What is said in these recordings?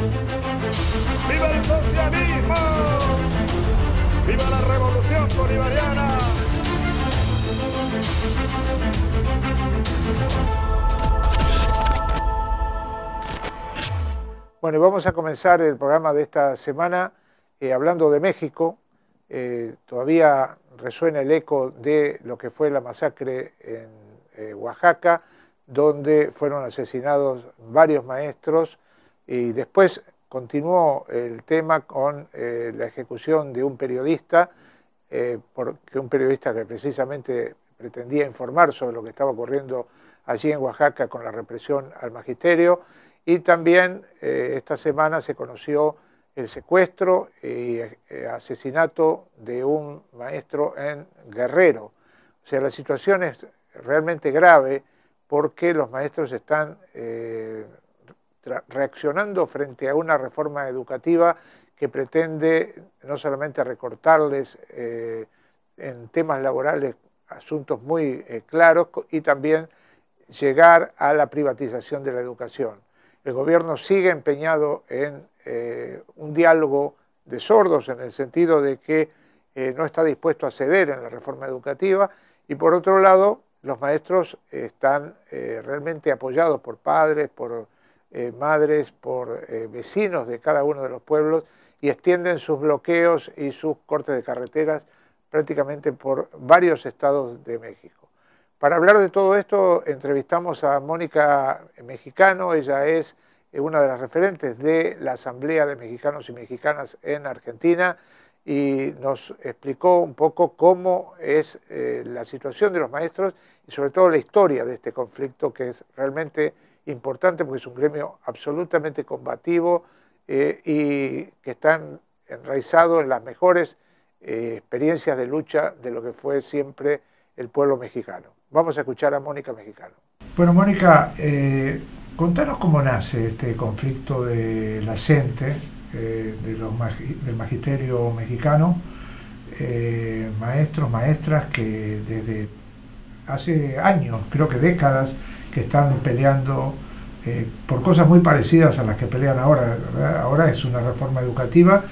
¡Viva el socialismo! ¡Viva la revolución bolivariana! Bueno, y vamos a comenzar el programa de esta semana hablando de México. Todavía resuena el eco de lo que fue la masacre en Oaxaca, donde fueron asesinados varios maestros, y después continuó el tema con la ejecución de un periodista, porque un periodista que precisamente pretendía informar sobre lo que estaba ocurriendo allí en Oaxaca con la represión al magisterio. Y también esta semana se conoció el secuestro y asesinato de un maestro en Guerrero. O sea, la situación es realmente grave porque los maestros están reaccionando frente a una reforma educativa que pretende no solamente recortarles en temas laborales asuntos muy claros, y también llegar a la privatización de la educación. El gobierno sigue empeñado en un diálogo de sordos, en el sentido de que no está dispuesto a ceder en la reforma educativa, y por otro lado los maestros están realmente apoyados por padres, por madres, por vecinos de cada uno de los pueblos, y extienden sus bloqueos y sus cortes de carreteras prácticamente por varios estados de México. Para hablar de todo esto entrevistamos a Mónica Mexicano. Ella es una de las referentes de la Asamblea de Mexicanos y Mexicanas en Argentina, y nos explicó un poco cómo es la situación de los maestros y sobre todo la historia de este conflicto, que es realmente importante porque es un gremio absolutamente combativo y que está enraizado en las mejores experiencias de lucha de lo que fue siempre el pueblo mexicano. Vamos a escuchar a Mónica Mexicano. Bueno, Mónica, contanos cómo nace este conflicto de la CENTE, del magisterio mexicano, maestros, maestras que desde hace años, creo que décadas, que están peleando por cosas muy parecidas a las que pelean ahora, ¿verdad? Ahora es una reforma educativa,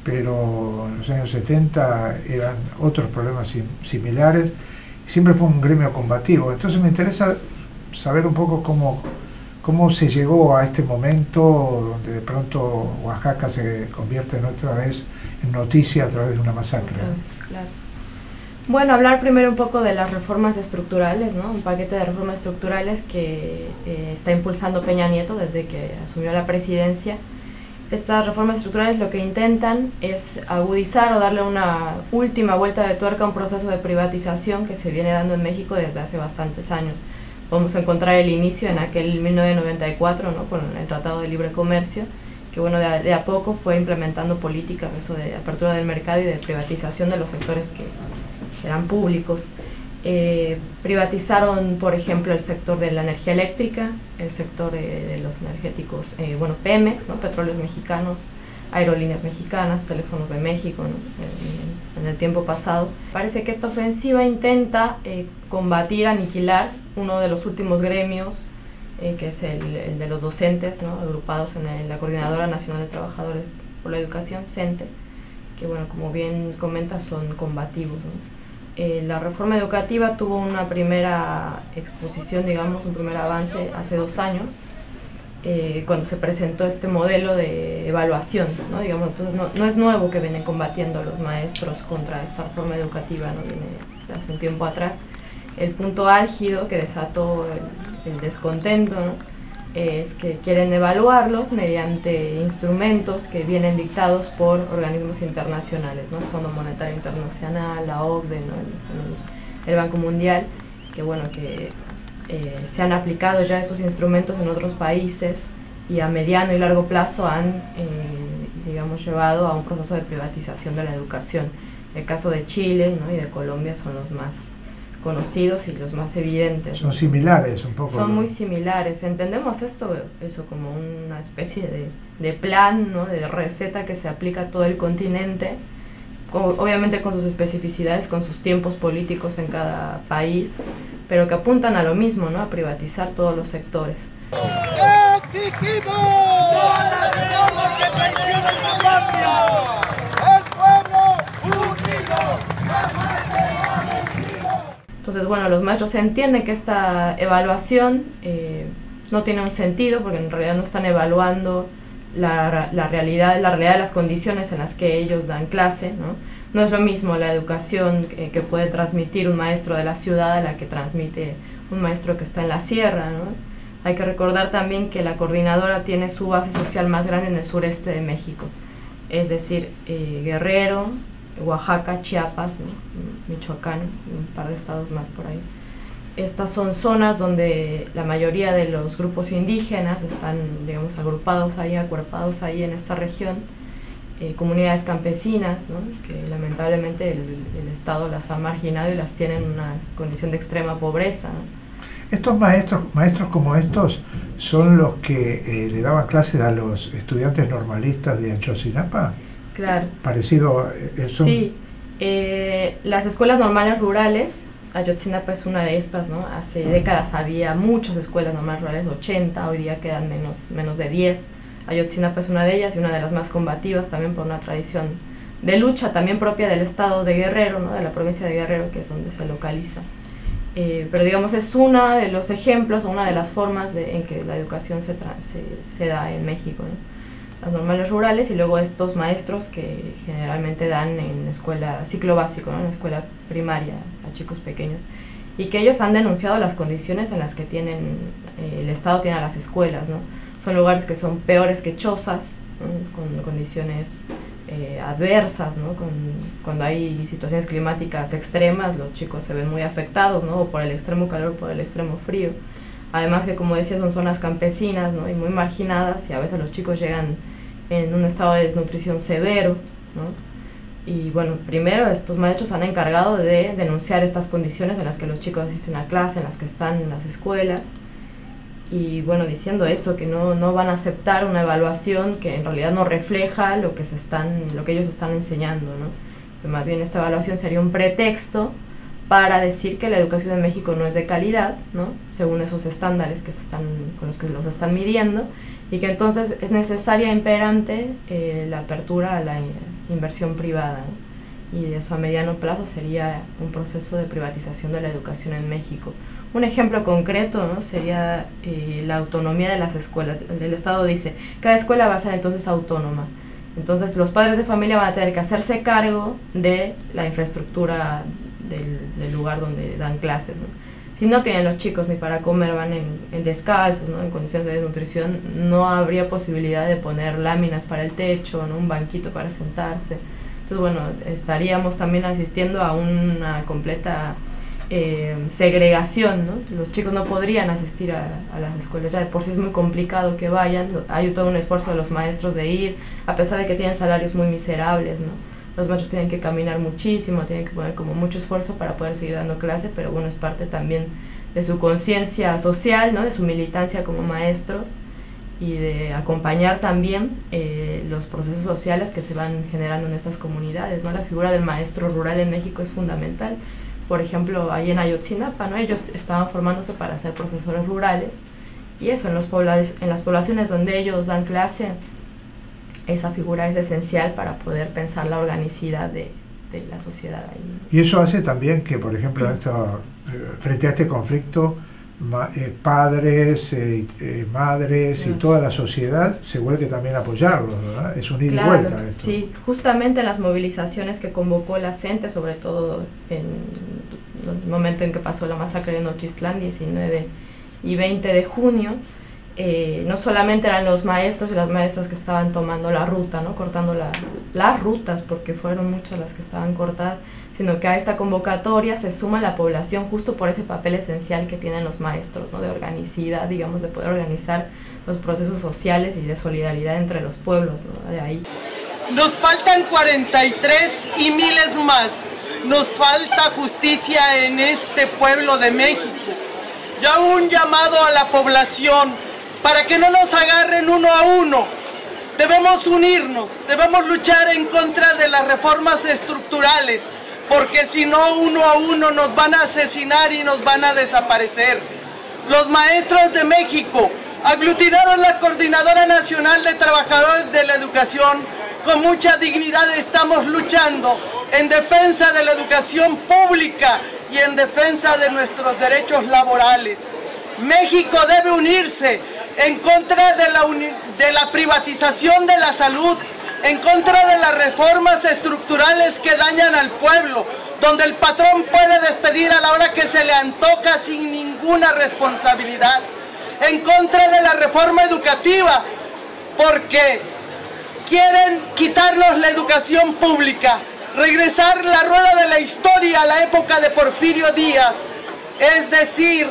pero en los años 70 eran otros problemas similares. Siempre fue un gremio combativo. Entonces me interesa saber un poco cómo se llegó a este momento donde de pronto Oaxaca se convierte otra vez en noticia a través de una masacre. Claro. Bueno, hablar primero un poco de las reformas estructurales, ¿no? Un paquete de reformas estructurales que está impulsando Peña Nieto desde que asumió la presidencia. Estas reformas estructurales lo que intentan es agudizar o darle una última vuelta de tuerca a un proceso de privatización que se viene dando en México desde hace bastantes años. Vamos a encontrar el inicio en aquel 1994, ¿no? Con el Tratado de Libre Comercio, que bueno, de a poco fue implementando políticas, eso de apertura del mercado y de privatización de los sectores que eran públicos. Privatizaron, por ejemplo, el sector de la energía eléctrica, el sector de los energéticos, Pemex, ¿no? Petróleos Mexicanos, Aerolíneas Mexicanas, Teléfonos de México, ¿no? En el tiempo pasado. Parece que esta ofensiva intenta combatir, aniquilar uno de los últimos gremios, que es el de los docentes, ¿no? Agrupados en la Coordinadora Nacional de Trabajadores por la Educación, CENTE, que bueno, como bien comenta, son combativos, ¿no? La reforma educativa tuvo una primera exposición, digamos, un primer avance hace 2 años, cuando se presentó este modelo de evaluación, ¿no? Digamos, entonces no es nuevo que vienen combatiendo los maestros contra esta reforma educativa, ¿no? Viene hace un tiempo atrás. El punto álgido que desató el descontento, ¿no? Es que quieren evaluarlos mediante instrumentos que vienen dictados por organismos internacionales, ¿no? El Fondo Monetario Internacional, la OCDE, ¿no? el Banco Mundial, que bueno, que se han aplicado ya estos instrumentos en otros países y a mediano y largo plazo han, digamos, llevado a un proceso de privatización de la educación. El caso de Chile, ¿no? Y de Colombia son los más conocidos y los más evidentes. Son similares un poco. Son muy similares. Entendemos eso como una especie de plan, ¿no? De receta que se aplica a todo el continente, obviamente con sus especificidades, con sus tiempos políticos en cada país, pero que apuntan a lo mismo, ¿no? A privatizar todos los sectores. ¡Exigimos! bueno, los maestros entienden que esta evaluación no tiene un sentido, porque en realidad no están evaluando la realidad de las condiciones en las que ellos dan clase, ¿no? No es lo mismo la educación que puede transmitir un maestro de la ciudad a la que transmite un maestro que está en la sierra, ¿no? Hay que recordar también que la coordinadora tiene su base social más grande en el sureste de México, es decir, Guerrero, Oaxaca, Chiapas, ¿no? Michoacán, un par de estados más por ahí. Estas son zonas donde la mayoría de los grupos indígenas están, digamos, agrupados ahí, acuerpados ahí en esta región, comunidades campesinas, ¿no? Que lamentablemente el Estado las ha marginado y las tiene en una condición de extrema pobreza, ¿no? Estos maestros como estos son los que le daban clases a los estudiantes normalistas de Ayotzinapa. Claro. Parecido a eso. Sí, las escuelas normales rurales, Ayotzinapa es una de estas, ¿no? Hace décadas había muchas escuelas normales rurales, 80, hoy día quedan menos de 10. Ayotzinapa es una de ellas y una de las más combativas también por una tradición de lucha también propia del estado de Guerrero, ¿no? De la provincia de Guerrero, que es donde se localiza. Pero digamos es uno de los ejemplos, una de las formas en que la educación se da en México, ¿no? Las normales rurales y luego estos maestros que generalmente dan en escuela, ciclo básico, ¿no? En escuela primaria a chicos pequeños, y que ellos han denunciado las condiciones en las que el Estado tiene a las escuelas, ¿no? Son lugares que son peores que chozas, ¿no? Con condiciones adversas, ¿no? Cuando hay situaciones climáticas extremas, los chicos se ven muy afectados, ¿no? O por el extremo calor o por el extremo frío. Además que, como decía, son zonas campesinas, ¿no? Y muy marginadas, y a veces los chicos llegan en un estado de desnutrición severo, ¿no? Y bueno, primero estos maestros han encargado de denunciar estas condiciones en las que los chicos asisten a clase, en las que están en las escuelas, y bueno, diciendo eso, que no van a aceptar una evaluación que en realidad no refleja lo que ellos están enseñando, ¿no? Que más bien esta evaluación sería un pretexto para decir que la educación en México no es de calidad, ¿no? Según esos estándares con los que los están midiendo, y que entonces es necesaria, imperante, la apertura a la inversión privada, ¿no? Y eso a mediano plazo sería un proceso de privatización de la educación en México. Un ejemplo concreto, ¿no? Sería la autonomía de las escuelas. El Estado dice, cada escuela va a ser entonces autónoma. Entonces los padres de familia van a tener que hacerse cargo de la infraestructura del lugar donde dan clases, ¿no? Si no tienen los chicos ni para comer, van en descalzos, ¿no? En condiciones de desnutrición, no habría posibilidad de poner láminas para el techo, ¿no? Un banquito para sentarse. Entonces, bueno, estaríamos también asistiendo a una completa segregación, ¿no? Los chicos no podrían asistir a las escuelas, ya de por sí es muy complicado que vayan, hay todo un esfuerzo de los maestros de ir, a pesar de que tienen salarios muy miserables, ¿no? Los maestros tienen que caminar muchísimo, tienen que poner como mucho esfuerzo para poder seguir dando clase, pero bueno, es parte también de su conciencia social, ¿no? De su militancia como maestros, y de acompañar también los procesos sociales que se van generando en estas comunidades, ¿no? La figura del maestro rural en México es fundamental. Por ejemplo, ahí en Ayotzinapa, ¿no? Ellos estaban formándose para ser profesores rurales, y eso, en las poblaciones donde ellos dan clase, esa figura es esencial para poder pensar la organicidad de la sociedad ahí. Y eso hace también que, por ejemplo, frente a este conflicto, padres, madres y toda la sociedad se vuelve también a apoyarlos, ¿verdad? Es un ida y vuelta esto. Sí, justamente en las movilizaciones que convocó la CENTE, sobre todo en el momento en que pasó la masacre de Nochistlán, 19 y 20 de junio, no solamente eran los maestros y las maestras que estaban tomando la ruta, ¿no? Cortando las rutas, porque fueron muchas las que estaban cortadas, sino que a esta convocatoria se suma la población justo por ese papel esencial que tienen los maestros, ¿no? De organicidad, digamos, de poder organizar los procesos sociales y de solidaridad entre los pueblos, ¿no? De ahí. Nos faltan 43 y miles más. Nos falta justicia en este pueblo de México. Y hago un llamado a la población para que no nos agarren uno a uno. Debemos unirnos, debemos luchar en contra de las reformas estructurales, porque si no, uno a uno nos van a asesinar y nos van a desaparecer. Los maestros de México, aglutinados en la Coordinadora Nacional de Trabajadores de la Educación, con mucha dignidad estamos luchando en defensa de la educación pública y en defensa de nuestros derechos laborales. México debe unirse en contra de la privatización de la salud, en contra de las reformas estructurales que dañan al pueblo, donde el patrón puede despedir a la hora que se le antoja sin ninguna responsabilidad, en contra de la reforma educativa, porque quieren quitarnos la educación pública, regresar la rueda de la historia a la época de Porfirio Díaz, es decir,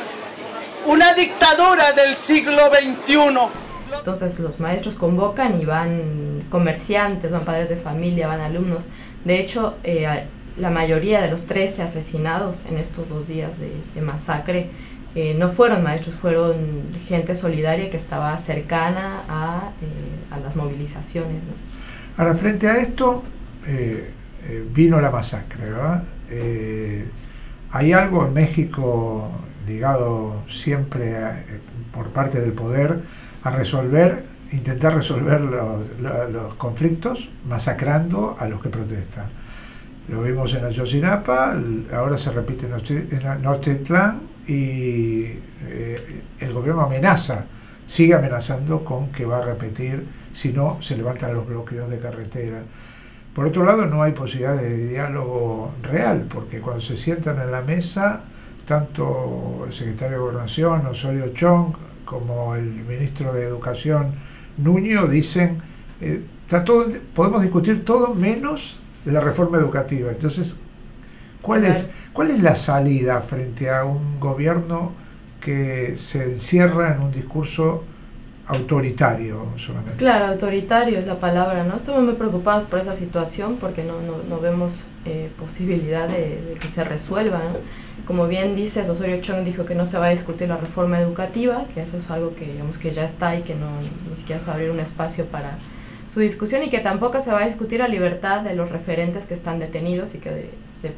una dictadura del siglo XXI. Entonces los maestros convocan y van comerciantes, van padres de familia, van alumnos. De hecho, la mayoría de los 13 asesinados en estos 2 días de masacre no fueron maestros, fueron gente solidaria que estaba cercana a las movilizaciones, ¿no? Ahora, frente a esto, vino la masacre, ¿verdad? Hay algo en México ligado siempre por parte del poder a intentar resolver los conflictos masacrando a los que protestan. Lo vimos en Ayotzinapa, ahora se repite en Nochtitlán y el gobierno sigue amenazando con que va a repetir si no se levantan los bloqueos de carretera. Por otro lado, no hay posibilidad de diálogo real, porque cuando se sientan en la mesa, tanto el secretario de Gobernación, Osorio Chong, como el ministro de Educación, Nuño, dicen podemos discutir todo menos de la reforma educativa. Entonces, ¿cuál es la salida frente a un gobierno que se encierra en un discurso autoritario solamente? Claro, autoritario es la palabra, ¿no? Estamos muy preocupados por esa situación porque no vemos posibilidad de que se resuelva, ¿no? Como bien dices, Osorio Chong dijo que no se va a discutir la reforma educativa, que eso es algo que digamos que ya está y que ni siquiera se va a abrir un espacio para su discusión, y que tampoco se va a discutir la libertad de los referentes que están detenidos y que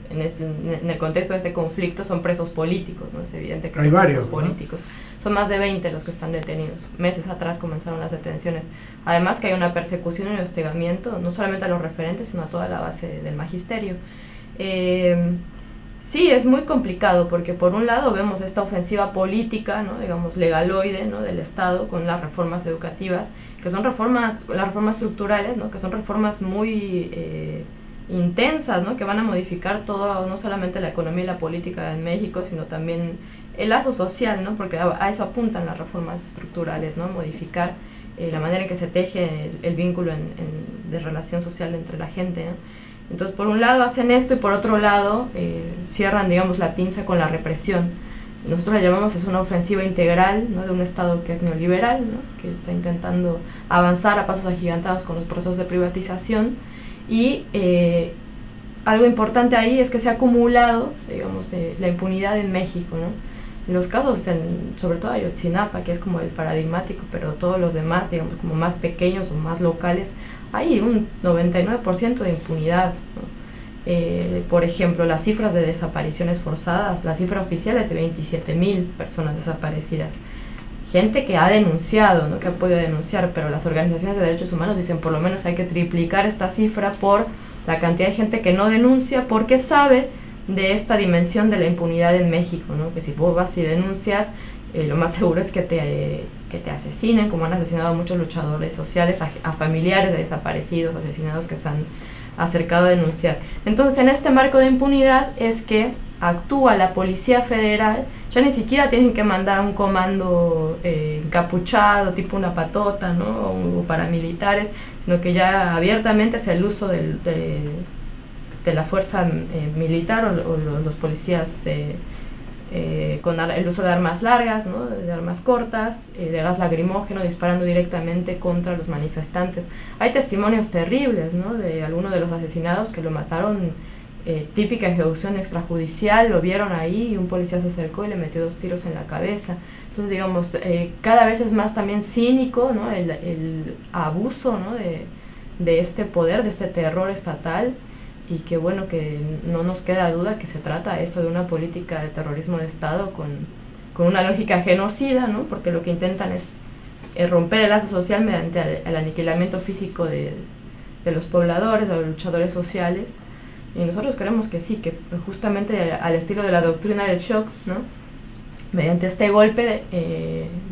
en el contexto de este conflicto son presos políticos, ¿no? Es evidente que hay son varios, presos políticos. ¿No? Son más de 20 los que están detenidos. Meses atrás comenzaron las detenciones. Además que hay una persecución y hostigamiento, no solamente a los referentes, sino a toda la base del magisterio. Sí, es muy complicado porque por un lado vemos esta ofensiva política, ¿no? Digamos legaloide, ¿no? Del Estado con las reformas educativas, que son las reformas estructurales, ¿no? Que son reformas muy intensas, ¿no? Que van a modificar todo, no solamente la economía y la política en México, sino también el lazo social, ¿no? Porque a eso apuntan las reformas estructurales, ¿no? Modificar la manera en que se teje el vínculo de relación social entre la gente, ¿no? Entonces, por un lado hacen esto y por otro lado cierran, digamos, la pinza con la represión. Nosotros la llamamos, es una ofensiva integral, ¿no? De un Estado que es neoliberal, ¿no? Que está intentando avanzar a pasos agigantados con los procesos de privatización, y algo importante ahí es que se ha acumulado, digamos, la impunidad en México, ¿no? En los casos, sobre todo Ayotzinapa, que es como el paradigmático, pero todos los demás, digamos, como más pequeños o más locales, hay un 99% de impunidad, ¿no? Por ejemplo, las cifras de desapariciones forzadas, la cifra oficial es de 27,000 personas desaparecidas. Gente que ha denunciado, ¿no? Que ha podido denunciar, pero las organizaciones de derechos humanos dicen por lo menos hay que triplicar esta cifra por la cantidad de gente que no denuncia porque sabe de esta dimensión de la impunidad en México, ¿no? Que si vos vas y denuncias, lo más seguro es que te asesinen, como han asesinado a muchos luchadores sociales, a familiares de desaparecidos, asesinados que se han acercado a denunciar. Entonces, en este marco de impunidad es que actúa la Policía Federal. Ya ni siquiera tienen que mandar a un comando encapuchado, tipo una patota, ¿no? O paramilitares, sino que ya abiertamente es el uso de la fuerza militar o los policías con el uso de armas largas, ¿no? De armas cortas, de gas lacrimógeno, disparando directamente contra los manifestantes. Hay testimonios terribles, ¿no? De algunos de los asesinados que lo mataron, típica ejecución extrajudicial, lo vieron ahí y un policía se acercó y le metió 2 tiros en la cabeza. Entonces, digamos, cada vez es más también cínico, ¿no? El abuso, ¿no? de este poder, de este terror estatal. Y que bueno, que no nos queda duda que se trata eso de una política de terrorismo de Estado con una lógica genocida, ¿no? Porque lo que intentan es romper el lazo social mediante el aniquilamiento físico de los pobladores, de los luchadores sociales. Y nosotros creemos que sí, que justamente al estilo de la doctrina del shock, ¿no? Mediante este golpe,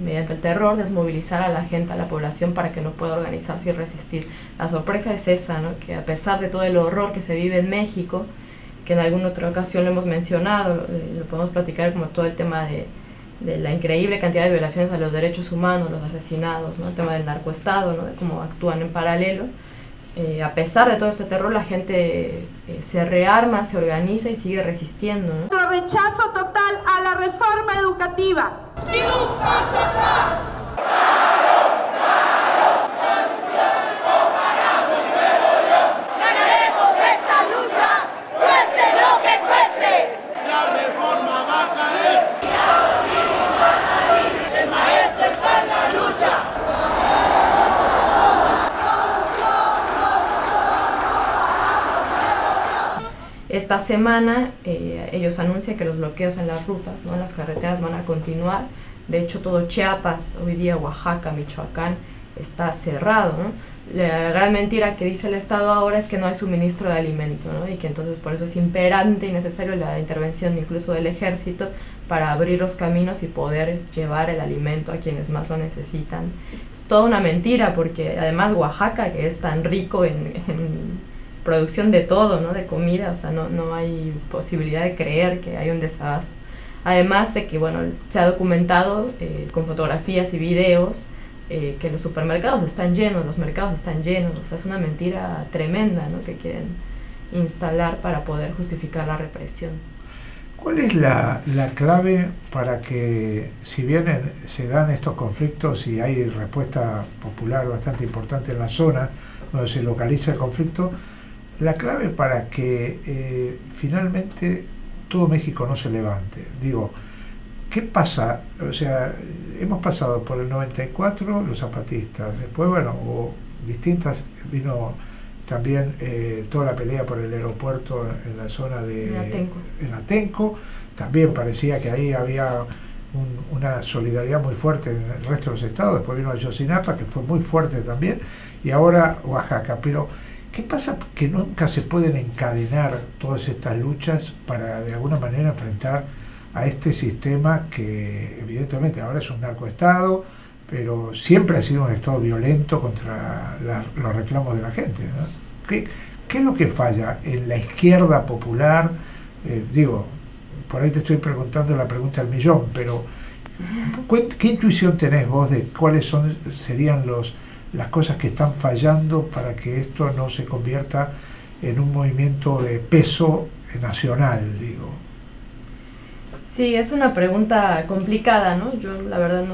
mediante el terror, desmovilizar a la gente, a la población, para que no pueda organizarse y resistir. La sorpresa es esa, ¿no? Que a pesar de todo el horror que se vive en México, que en alguna otra ocasión lo hemos mencionado, lo podemos platicar, como todo el tema de la increíble cantidad de violaciones a los derechos humanos, los asesinados, ¿no? El tema del narcoestado, ¿no? De cómo actúan en paralelo. A pesar de todo este terror, la gente se rearma, se organiza y sigue resistiendo, ¿no? Nuestro rechazo total a la reforma educativa. ¡Ni un paso atrás! ¡Ganaremos esta lucha! ¡Cueste lo que cueste! La reforma va a caer. ¡Ya volvimos a salir! ¡El maestro está en la lucha! Esta semana ellos anuncian que los bloqueos en las rutas, ¿no? En las carreteras van a continuar. De hecho, todo Chiapas, hoy día Oaxaca, Michoacán, está cerrado, ¿no? La gran mentira que dice el Estado ahora es que no hay suministro de alimento, ¿no? Y que entonces por eso es imperante y necesario la intervención incluso del ejército para abrir los caminos y poder llevar el alimento a quienes más lo necesitan. Es toda una mentira, porque además Oaxaca, que es tan rico en producción de todo, ¿no? De comida, o sea, no hay posibilidad de creer que hay un desabasto. Además de que, bueno, se ha documentado con fotografías y videos que los supermercados están llenos, los mercados están llenos, o sea, es una mentira tremenda, ¿no? Que quieren instalar para poder justificar la represión. ¿Cuál es la clave para que, si bien se dan estos conflictos y hay respuesta popular bastante importante en la zona donde se localiza el conflicto, la clave para que finalmente todo México no se levante? Digo, ¿qué pasa? O sea, hemos pasado por el 94 los zapatistas, después, bueno, hubo vino también toda la pelea por el aeropuerto en la zona de Atenco. También parecía que ahí había una solidaridad muy fuerte en el resto de los estados. Después vino Ayotzinapa, que fue muy fuerte también, y ahora Oaxaca. Pero ¿qué pasa que nunca se pueden encadenar todas estas luchas para de alguna manera enfrentar a este sistema que evidentemente ahora es un narcoestado, pero siempre ha sido un estado violento contra los reclamos de la gente, ¿no? ¿Qué es lo que falla en la izquierda popular? Digo, por ahí te estoy preguntando la pregunta del millón, pero ¿qué intuición tenés vos de cuáles serían las cosas que están fallando para que esto no se convierta en un movimiento de peso nacional, digo? Sí, es una pregunta complicada, ¿no? Yo la verdad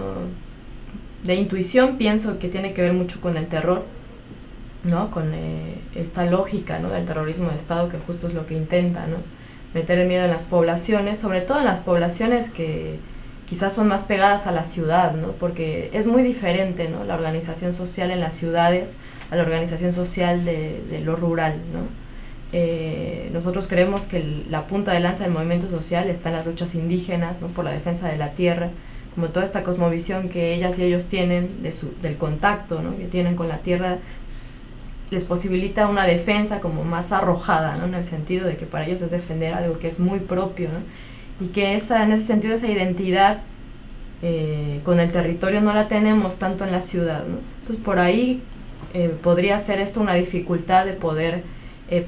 de intuición pienso que tiene que ver mucho con el terror, ¿no? Con esta lógica, ¿no? Del terrorismo de Estado, que justo es lo que intenta, ¿no? Meter el miedo en las poblaciones, sobre todo en las poblaciones que quizás son más pegadas a la ciudad, ¿no? Porque es muy diferente, ¿no? La organización social en las ciudades a la organización social de lo rural, ¿no? Nosotros creemos que la punta de lanza del movimiento social está en las luchas indígenas, ¿no? Por la defensa de la tierra, como toda esta cosmovisión que ellas y ellos tienen del contacto, ¿no? Que tienen con la tierra, les posibilita una defensa como más arrojada, ¿no? En el sentido de que para ellos es defender algo que es muy propio, ¿no? Y que en ese sentido esa identidad con el territorio no la tenemos tanto en la ciudad, ¿no? Entonces por ahí podría ser esto una dificultad de poder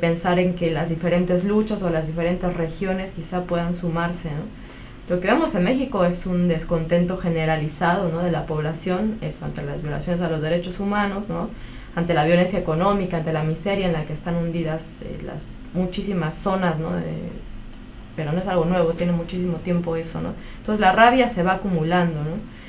pensar en que las diferentes luchas o las diferentes regiones quizá puedan sumarse, ¿no? Lo que vemos en México es un descontento generalizado, ¿no? De la población, eso, ante las violaciones a los derechos humanos, ¿no? Ante la violencia económica, ante la miseria en la que están hundidas las muchísimas zonas, ¿no? Pero no es algo nuevo, tiene muchísimo tiempo eso, ¿no? Entonces la rabia se va acumulando, ¿no?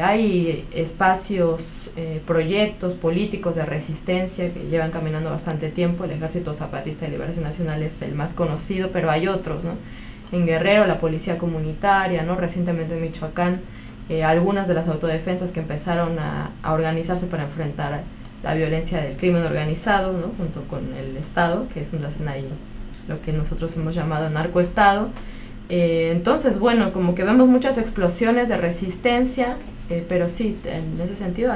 Hay espacios, proyectos políticos de resistencia que llevan caminando bastante tiempo. El Ejército Zapatista de Liberación Nacional es el más conocido, pero hay otros, ¿no? En Guerrero, la Policía Comunitaria, ¿no? Recientemente en Michoacán, algunas de las autodefensas que empezaron a organizarse para enfrentar la violencia del crimen organizado, ¿no? Junto con el Estado, que es donde hacen ahí lo que nosotros hemos llamado narcoestado. Entonces, bueno, como que vemos muchas explosiones de resistencia, pero sí, en ese sentido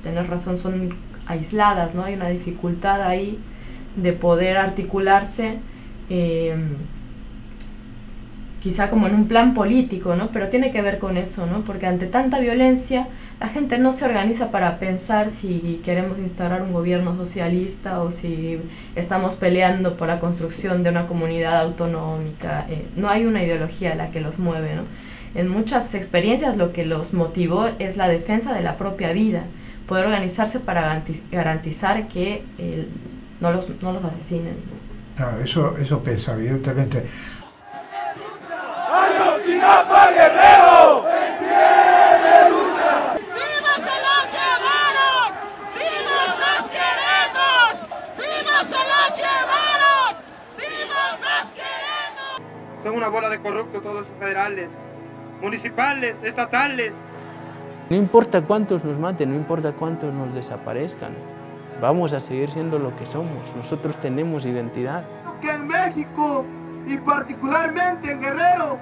tenés razón, son aisladas, ¿no? Hay una dificultad ahí de poder articularse, quizá como en un plan político, ¿no? Pero tiene que ver con eso, ¿no? Porque ante tanta violencia la gente no se organiza para pensar si queremos instaurar un gobierno socialista o si estamos peleando por la construcción de una comunidad autonómica. No hay una ideología la que los mueve, ¿no? En muchas experiencias lo que los motivó es la defensa de la propia vida, poder organizarse para garantizar que no los asesinen. No, eso pesa, evidentemente. ¡Ayotzinapa, Guerrero! ¡En pie de lucha! ¡Viva se los llevaron! ¡Vivos los queremos! ¡Viva se los llevaron! ¡Vivos los queremos! Son una bola de corruptos todos federales, municipales, estatales. No importa cuántos nos maten, no importa cuántos nos desaparezcan, vamos a seguir siendo lo que somos. Nosotros tenemos identidad. Que en México y particularmente en Guerrero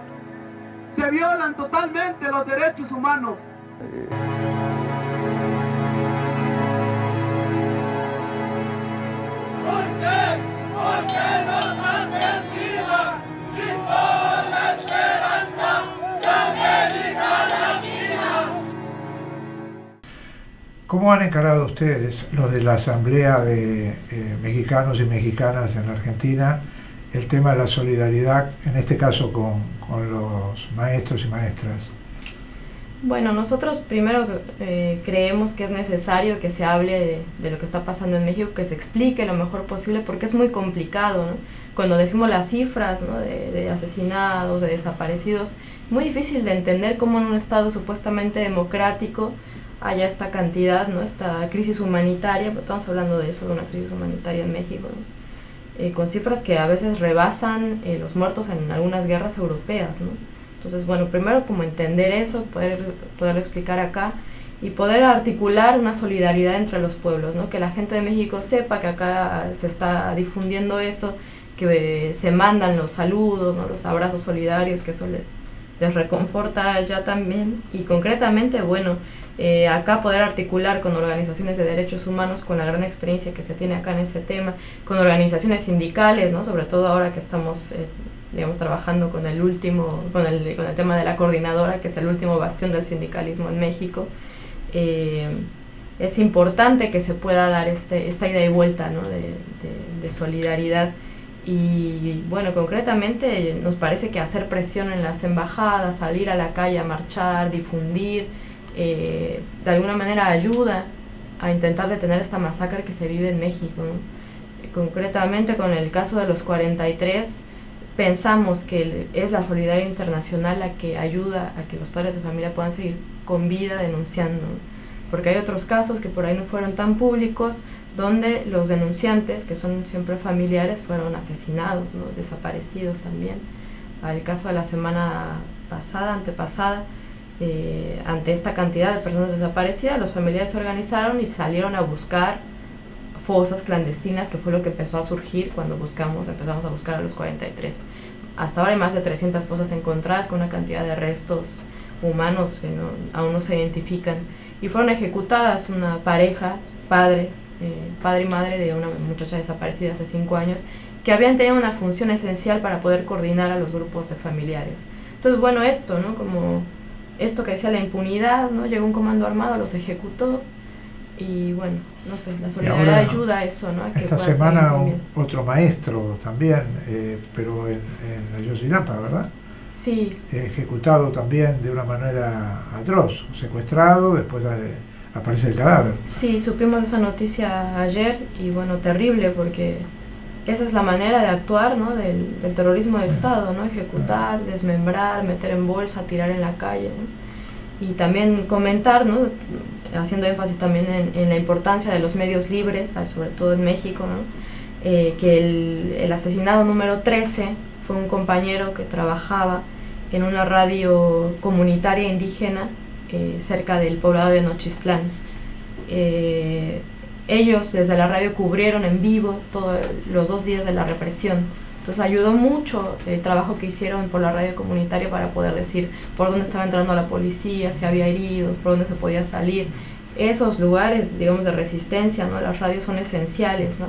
se violan totalmente los derechos humanos. ¿Por qué? Porque los asesinan. Si son la esperanza de América Latina. ¿Cómo han encarado ustedes, los de la Asamblea de Mexicanos y Mexicanas en la Argentina, el tema de la solidaridad, en este caso con los maestros y maestras? Bueno, nosotros primero creemos que es necesario que se hable de lo que está pasando en México, que se explique lo mejor posible, porque es muy complicado, ¿no? Cuando decimos las cifras, ¿no?, de asesinados, de desaparecidos, muy difícil de entender cómo en un estado supuestamente democrático haya esta cantidad, ¿no?, esta crisis humanitaria, pero estamos hablando de eso, de una crisis humanitaria en México, ¿no? Con cifras que a veces rebasan los muertos en algunas guerras europeas, ¿no? Entonces, bueno, primero como entender eso, poderlo explicar acá y poder articular una solidaridad entre los pueblos, ¿no? Que la gente de México sepa que acá se está difundiendo eso, que se mandan los saludos, ¿no?, los abrazos solidarios, que eso les reconforta ya también. Y concretamente, bueno, acá poder articular con organizaciones de derechos humanos, con la gran experiencia que se tiene acá en ese tema, con organizaciones sindicales, ¿no?, sobre todo ahora que estamos digamos, trabajando con el tema de la coordinadora, que es el último bastión del sindicalismo en México. Es importante que se pueda dar esta ida y vuelta, ¿no?, de solidaridad. Y bueno, concretamente nos parece que hacer presión en las embajadas, salir a la calle a marchar, difundir, de alguna manera ayuda a intentar detener esta masacre que se vive en México, ¿no? Concretamente con el caso de los 43, pensamos que es la solidaridad internacional la que ayuda a que los padres de familia puedan seguir con vida denunciando, ¿no? Porque hay otros casos que por ahí no fueron tan públicos, donde los denunciantes, que son siempre familiares, fueron asesinados, ¿no?, desaparecidos también. El caso de la semana pasada, antepasada, ante esta cantidad de personas desaparecidas, los familiares se organizaron y salieron a buscar fosas clandestinas, que fue lo que empezó a surgir cuando empezamos a buscar a los 43. Hasta ahora hay más de 300 fosas encontradas con una cantidad de restos humanos que aún no se identifican. Y fueron ejecutadas una pareja, padre y madre de una muchacha desaparecida hace 5 años, que habían tenido una función esencial para poder coordinar a los grupos de familiares. Entonces, bueno, esto, ¿no?, como esto que decía la impunidad, ¿no?, llegó un comando armado, los ejecutó, y bueno, no sé, la solidaridad ayuda a eso, ¿no?, a que esta semana otro maestro también, pero en Ayotzinapa, ¿verdad? Sí. Ejecutado también de una manera atroz, secuestrado, después aparece el cadáver. Sí, supimos esa noticia ayer y bueno, terrible, porque esa es la manera de actuar, ¿no?, del terrorismo de Estado, ¿no?, ejecutar, desmembrar, meter en bolsa, tirar en la calle, ¿no? Y también comentar, ¿no?, haciendo énfasis también en la importancia de los medios libres, sobre todo en México, ¿no?, que el asesinado número 13 fue un compañero que trabajaba en una radio comunitaria indígena cerca del poblado de Nochistlán. Ellos desde la radio cubrieron en vivo todos los 2 días de la represión. Entonces ayudó mucho el trabajo que hicieron por la radio comunitaria para poder decir por dónde estaba entrando la policía, si había heridos, por dónde se podía salir. Esos lugares, digamos, de resistencia, ¿no?, las radios son esenciales, ¿no?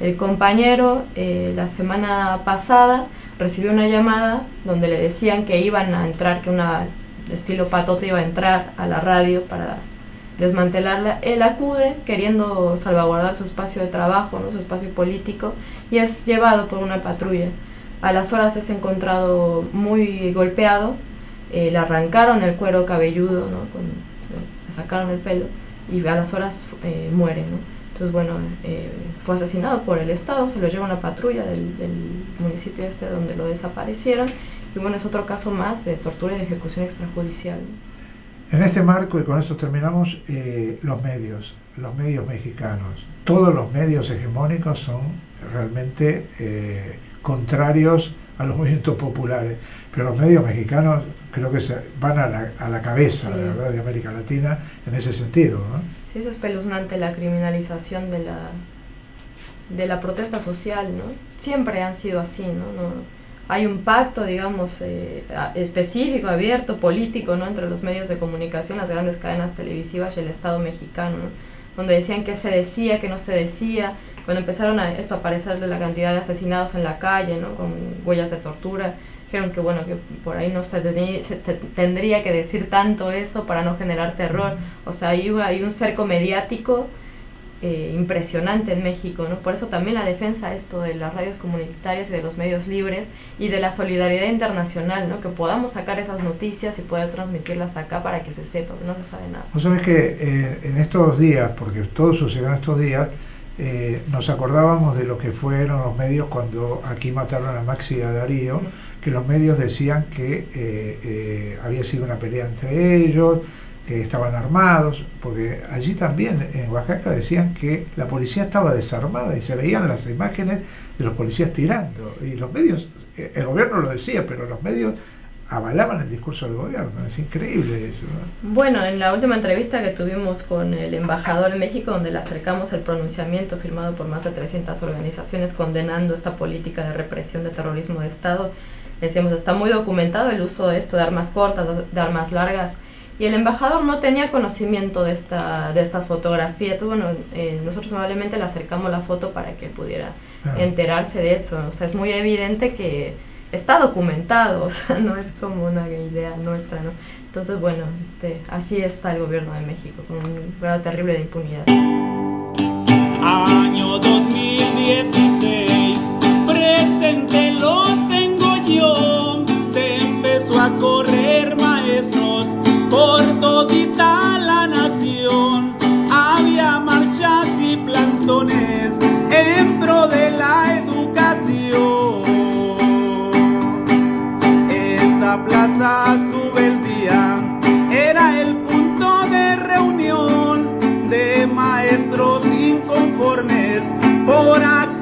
El compañero la semana pasada recibió una llamada donde le decían que iban a entrar, que una estilo Patote iba a entrar a la radio para desmantelarla. Él acude queriendo salvaguardar su espacio de trabajo, ¿no? Su espacio político, y es llevado por una patrulla. A las horas es encontrado muy golpeado, le arrancaron el cuero cabelludo, ¿no? Le sacaron el pelo, y a las horas muere, ¿no? Entonces, bueno, fue asesinado por el Estado, se lo lleva una patrulla del municipio este donde lo desaparecieron, y bueno, es otro caso más de tortura y de ejecución extrajudicial. En este marco, y con esto terminamos, los medios mexicanos. Todos los medios hegemónicos son realmente contrarios a los movimientos populares, pero los medios mexicanos creo que van a la cabeza, sí, ¿verdad?, de América Latina en ese sentido, ¿no? Sí, es espeluznante la criminalización de la protesta social, ¿no? Siempre han sido así, ¿no? Hay un pacto, digamos, específico, abierto, político, ¿no?, entre los medios de comunicación, las grandes cadenas televisivas y el Estado mexicano, ¿no?, donde decían qué se decía, qué no se decía. Cuando empezaron a aparecerle la cantidad de asesinados en la calle, ¿no?, con huellas de tortura, dijeron que bueno, que por ahí no se tendría que decir tanto eso para no generar terror. O sea, hay un cerco mediático impresionante en México, ¿no? Por eso también la defensa esto de las radios comunitarias y de los medios libres y de la solidaridad internacional, ¿no?, que podamos sacar esas noticias y poder transmitirlas acá para que se sepa, no se sabe nada. Vos sabés que en estos días, porque todo sucedió en estos días, nos acordábamos de lo que fueron los medios cuando aquí mataron a Maxi y a Darío, que los medios decían que había sido una pelea entre ellos, que estaban armados, porque allí también en Oaxaca decían que la policía estaba desarmada y se veían las imágenes de los policías tirando, y los medios, el gobierno lo decía, pero los medios avalaban el discurso del gobierno. Es increíble eso, ¿no? Bueno, en la última entrevista que tuvimos con el embajador en México, donde le acercamos el pronunciamiento firmado por más de 300 organizaciones condenando esta política de represión de terrorismo de Estado, decíamos, está muy documentado el uso de esto, de armas cortas, de armas largas, y el embajador no tenía conocimiento de estas fotografías. Entonces, bueno, nosotros amablemente le acercamos la foto para que pudiera enterarse de eso. O sea, es muy evidente que está documentado, o sea, no es como una idea nuestra, ¿no? Entonces, bueno, así está el gobierno de México, con un grado terrible de impunidad. Año 2016, presente lo tengo yo, se empezó a correr maestros por todita la nación, había marchas y plantones en pro de la educación. Esa plaza Subeldía era el punto de reunión de maestros inconformes por acá.